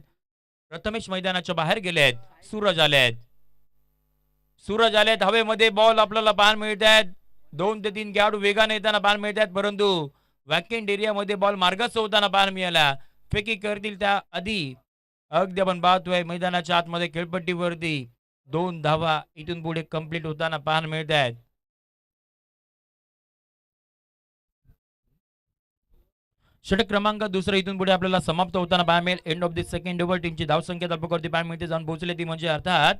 प्रथमेश मैदानाच्या बाहेर गेले आहेत. सूरज आले आहेत. हवेमध्ये बॉल आपल्याला पाहायला मिळत आहेत. 2 ते 3 खेळाडू वेगाने येताना पाहायला मिळत आहेत, परंतु वॅकेंट एरियामध्ये बॉल मार्गस्थ होताना पाहायला मिळाला. फेकी करतील त्या आधी अगदी आपण पाहतोय मैदानाच्या आतमध्ये खेळपट्टीवरती 2 धावा इथून पुढे कंप्लीट होताना पाहायला मिळत आहेत. षटक क्रमांक दुसरा इथून पुढे आपल्याला समाप्त होताना पाहायला मिळेल. End of the second over टीमची धावसंख्या धावपकडती पाहायला मिळते जाऊन पोहोचले ती म्हणजे अर्थात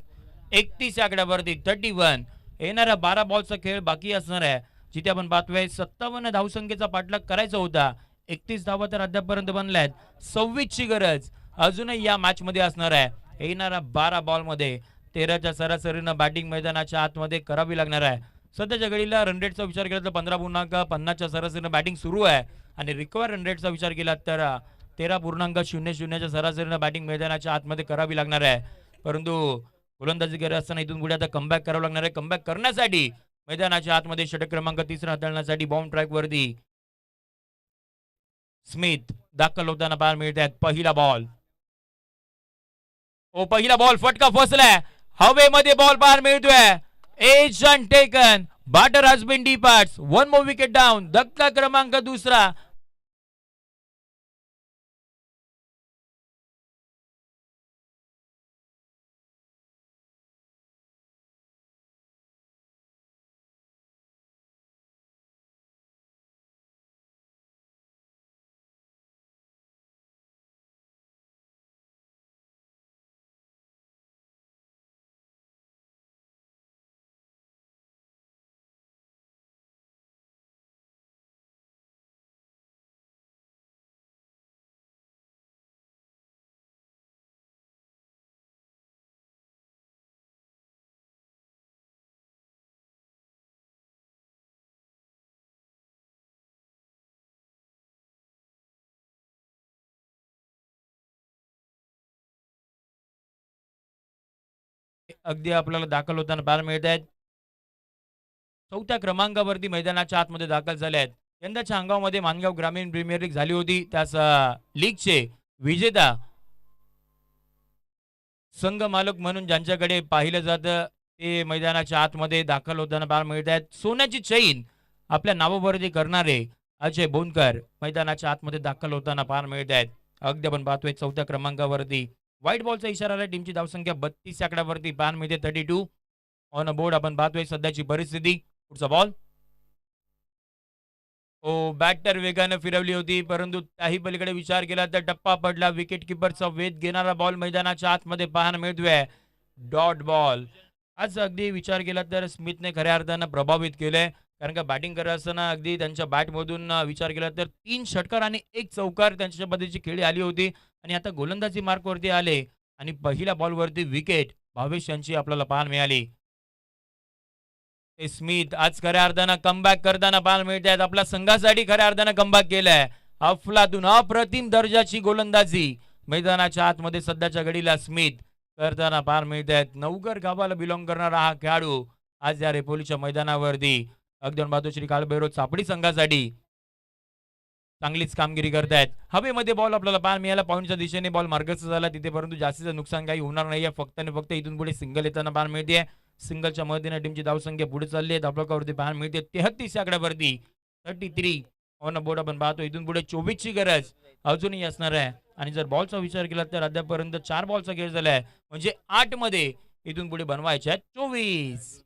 31 आकड्यावरती 31. येणाऱ्या 12 बॉलचा खेळ बाकी असणार आहे, जिथे आपण पाहतोय 57 धावसंख्येचा पाठलाग करायचा होता. 31 धावा तर अद्यापपर्यंत बनल्यात. 26 ची गरज अजूनही या मॅच मध्ये असणार आहे. येणाऱ्या 12 बॉल मध्ये 13च्या सरासरीनं बॅटिंग मैदानाच्या आतमध्ये करावी लागणार आहे. सध्याच्या घडीला रन रेटचा विचार केला तर 15.50च्या सरासरीनं बॅटिंग सुरू आहे आणि रिक्वायर रन रेटचा विचार केला तर 13.00च्या सरासरीनं बॅटिंग मैदानाच्या आतमध्ये करावी लागणार आहे. परंतु गोलंदाजी करत असताना इथून पुढे आता कमबॅक करावं लागणार आहे. कमबॅक करण्यासाठी मैदानाच्या आतमध्ये षटक क्रमांक 3 हाताळण्यासाठी बाउंड ट्रॅक वरती स्मिथ दाखल होताना पाहायला मिळत आहेत. पहिला बॉल फटका फसलाय. हवेमध्ये बॉल पाहायला मिळतोय. Edge taken. Batter has been departs. 1 more wicket down. धक्का क्रमांक दुसरा. अगदी आपल्याला दाखल होताना पाहायला मिळत आहेत. 4थ्या क्रमांकावरती मैदानाच्या आतमध्ये दाखल झाले आहेत. यंदाच्या हंगामामध्ये मानगाव ग्रामीण प्रीमियर लीग झाली होती. त्याच लीगचे विजेता संघ मालक म्हणून ज्यांच्याकडे पाहिलं जातं ते मैदानाच्या आतमध्ये दाखल होताना पाहायला मिळत आहेत. सोन्याची चैन आपल्या नावावरती करणारे अजय बोनकर मैदानाच्या आतमध्ये दाखल होताना पाहायला मिळत आहेत. अगदी आपण पाहतोय 4थ्या क्रमांकावरती व्हाईट बॉलचा इशारा आला. टीमची धावसंख्या 32 आकड्यावरती पाहायला मिळते. 32 ऑन बोर्ड आपण पाहतोय सध्याची परिस्थिती. पुढचा बॉल बॅटर वेगाने फिरवली होती, परंतु त्याही पलीकडे विचार केला तर टप्पा पडला. विकेट किपरचा वेध घेणारा बॉल मैदानाच्या आतमध्ये पाहायला मिळतोय. Dot ball. आज अगदी विचार केला तर स्मिथने खऱ्या अर्थानं प्रभावित केलंय, कारण का बॅटिंग करत असताना अगदी त्यांच्या बॅटमधून विचार केला तर 3 षटकार आणि 1 चौकार त्यांच्या पद्धतीची खेळी आली होती आणि आता गोलंदाजी मार्कवरती आले आणि पहिल्या बॉलवरती विकेट भावेश यांची आपल्याला पाहायला मिळाली. ते स्मिथ आज खऱ्या अर्थानं कमबॅक करताना पाहायला मिळत आहेत. आपल्या संघासाठी खऱ्या अर्थानं कमबॅक केलाय. अफलातून अप्रतिम दर्जाची गोलंदाजी मैदानाच्या आतमध्ये सध्याच्या घडीला स्मिथ करताना पाहायला मिळत आहेत. नवघर गावाला बिलॉंग करणारा हा खेळाडू आज या रेपोलीच्या मैदानावरती अगदी बातोश्री काळभैरव चापडी संघासाठी चांगलीच कामगिरी करतायत. हवेमध्ये बॉल आपल्याला पाहायला मिळाला. पॉईंटच्या दिशेने बॉल मार्गस्थ झाला तिथे, परंतु जास्तीचं नुकसान काही होणार नाहीये. फक्त आणि फक्त इथून पुढे सिंगल येताना पाहायला मिळते. सिंगलच्या मदतीने टीमची धावसंख्या पुढे चालली आहे. धावफलकावरती पाहायला मिळते 33 आकड्यावरती 33 ऑन बोर्ड आपण पाहतो. इथून पुढे 24 ची गरज अजूनही असणार आहे. आणि जर बॉलचा विचार केला तर अद्यापर्यंत 4 बॉलचा खेळ झालाय, म्हणजे 8 मध्ये इथून पुढे बनवायचे आहेत 24.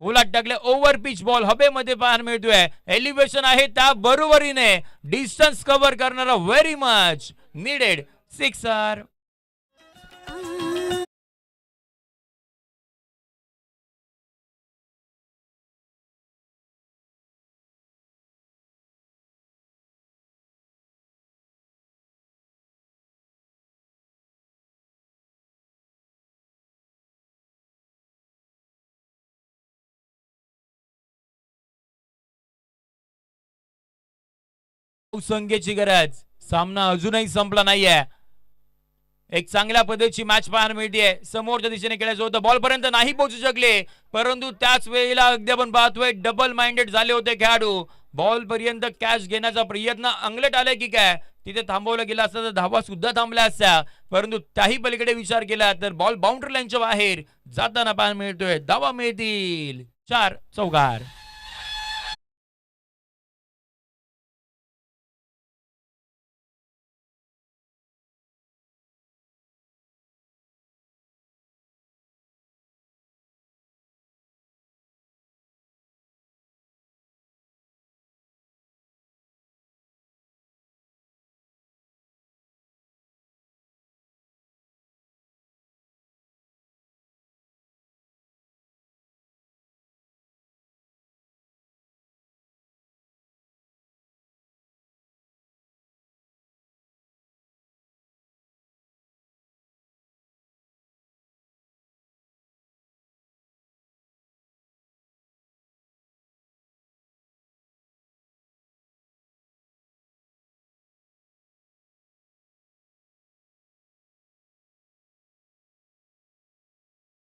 ओलाट टाकले ओव्हर पिच बॉल हवेमध्ये पाहायला मिळतोय. एलिव्हेशन आहे त्या बरोबरीने डिस्टन्स कव्हर करणारा व्हेरी मच नीडेड सिक्सर. संघेची गरज. सामना अजूनही संपला नाहीये. एक चांगल्या पद्धतीची मॅच पाहायला मिळते. समोरच्या दिशेने खेळायचं होतं, बॉल पर्यंत नाही पोहोचू शकले, परंतु त्याच वेळेला अगदी आपण पाहतोय डबल माइंडेड झाले होते खेळाडू. बॉल पर्यंत कॅच घेण्याचा प्रयत्न अंगलट आले की काय तिथे थांबवलं गेलं असतं तर धावा सुद्धा थांबल्या असत्या, परंतु त्याही पलीकडे विचार केला तर बॉल बाउंड्री लाईनच्या बाहेर जाताना पाहायला मिळतोय. धावा मिळतील 4 चौकार.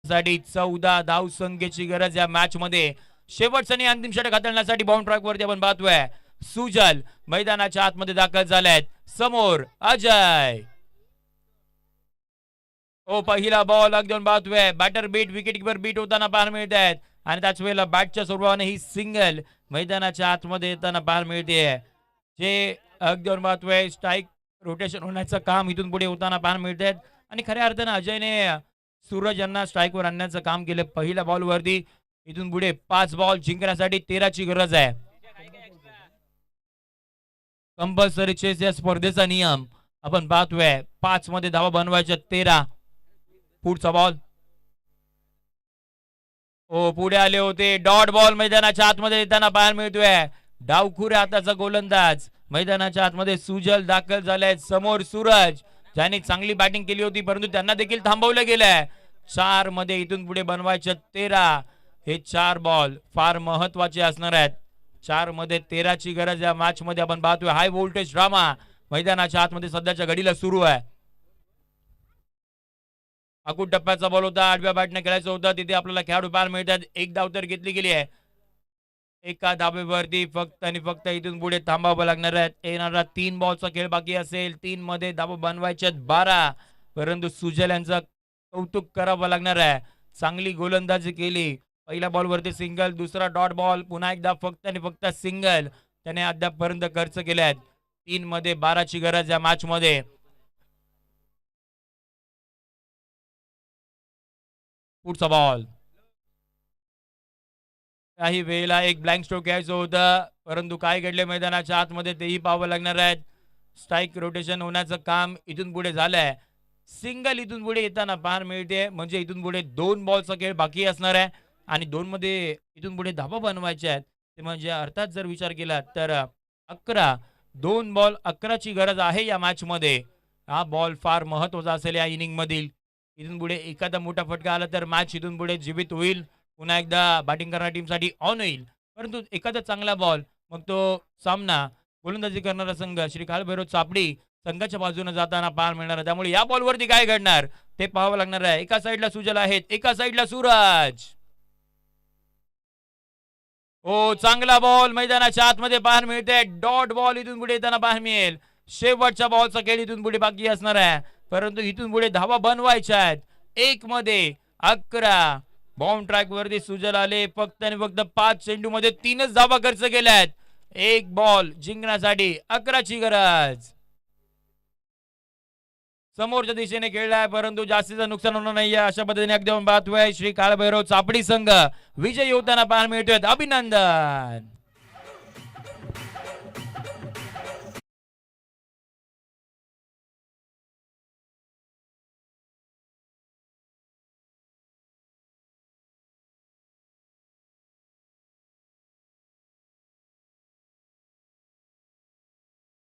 साठी 14 धाव संख्येची गरज या मॅच मध्ये. शेवटचा आणि अंतिम षटक हाताळण्यासाठी बाउंड ट्रॅक वरती आपण पाहतोय सुजल मैदानाच्या आतमध्ये दाखल झालेत. समोर अजय. ओ पहिला बॉल अगदी पाहतोय batter beat wicket keeper beat होताना पाहायला मिळत आहेत. आणि त्याच वेळेला बॅटच्या स्वरूपाने ही सिंगल मैदानाच्या आतमध्ये येताना पाहायला मिळते. जे अगदी पाहतोय स्ट्राईक रोटेशन होण्याचं काम इथून पुढे होताना पाहायला मिळत आहेत. आणि खऱ्या अर्थानं अजयने सूरज यांना स्ट्राईकवर आणण्याचं काम केलं. पहिल्या बॉलवरती इथून पुढे 5 बॉल जिंकण्यासाठी 13 ची गरज आहे. कंपल्सरी चेस या स्पर्धेचा नियम आपण पाहतोय. 5 मध्ये धावा बनवायच्या 13. पुढचा बॉल ओ पुढे आले होते. डॉट बॉल मैदानाच्या आतमध्ये येताना पाहायला मिळतोय. डावखुऱ्या हाताचा गोलंदाज मैदानाच्या आतमध्ये सुजल दाखल झालाय. समोर सूरज ज्यांनी चांगली बॅटिंग केली होती, परंतु त्यांना देखील थांबवलं गेलंय. 4 मध्ये इथून पुढे बनवायचे 13. हे 4 बॉल फार महत्वाचे असणार आहेत. 4 मध्ये 13 ची गरज या मॅच मध्ये आपण पाहतोय. हाय व्होल्टेज ड्रामा मैदानाच्या आतमध्ये सध्याच्या घडीला सुरू आहे. आकुट टप्प्याचा बॉल होता, आडव्या बॅटने खेळायचं होतं, तिथे आपल्याला खेळाडू पाहायला मिळतात. एक धाव तर घेतली गेली आहे. एका धावेवरती फक्त आणि फक्त इथून पुढे थांबावं लागणार आहे. येणारा 3 बॉलचा खेळ बाकी असेल. 3 मध्ये धावा बनवायच्या 12, परंतु सुजल यांचं कौतुक करावं लागणार आहे. चांगली गोलंदाजी केली. पहिल्या बॉलवरती सिंगल, दुसरा डॉट बॉल, पुन्हा एकदा फक्त आणि फक्त सिंगल त्याने अद्यापपर्यंत खर्च केले आहेत. 3 मध्ये 12 ची गरज या मॅच मध्ये. पुढचा बॉल काही वेळेला एक ब्लँक स्ट्रोक घ्यायचं होतं, परंतु काय घडले मैदानाच्या आतमध्ये तेही पाहावं लागणार आहेत. स्ट्राईक रोटेशन होण्याचं काम इथून पुढे झालंय. सिंगल इथून पुढे येताना पाहायला मिळते, म्हणजे इथून पुढे 2 बॉलचा खेळ बाकी असणार आहे आणि 2 मध्ये इथून पुढे धावा बनवायच्या आहेत. ते म्हणजे अर्थात जर विचार केला तर 11. 2 बॉल 11 ची गरज आहे या मॅच मध्ये. हा बॉल फार महत्वाचा असेल या इनिंग मधील. इथून पुढे एखादा मोठा फटका आला तर मॅच इथून पुढे जीवित होईल, पुन्हा एकदा बॅटिंग करणाऱ्या टीमसाठी ऑन होईल. परंतु एखादा चांगला बॉल, मग तो सामना गोलंदाजी करणारा संघ श्री काळभैरव चापडी संघाच्या बाजूने जाताना पाहायला मिळणार आहे. त्यामुळे या बॉलवरती काय घडणार ते पाहावं लागणार आहे. एका साईडला सुजल आहेत, एका साईडला सूरज. ओ चांगला बॉल मैदानाच्या आतमध्ये पाहायला मिळते. डॉट बॉल इथून पुढे येताना पाहायला मिळेल. शेवटच्या बॉलचा खेळ इथून पुढे बाकी असणार आहे, परंतु इथून पुढे धावा बनवायच्या आहेत. 1 मध्ये 11 बाउंड ट्रॅक वरती सुजल आले. फक्त आणि फक्त 5 चेंडू मध्ये 3च धावा खर्च केल्यात. एक बॉल जिंकण्यासाठी 11ची गरज. समोरच्या दिशेने खेळलाय, परंतु जास्तीचं नुकसान होणार नाहीये अशा पद्धतीने अगदी आपण पाहतोय श्री काळभैरव चापडी संघ विजयी होताना पाहायला मिळतोय. अभिनंदन.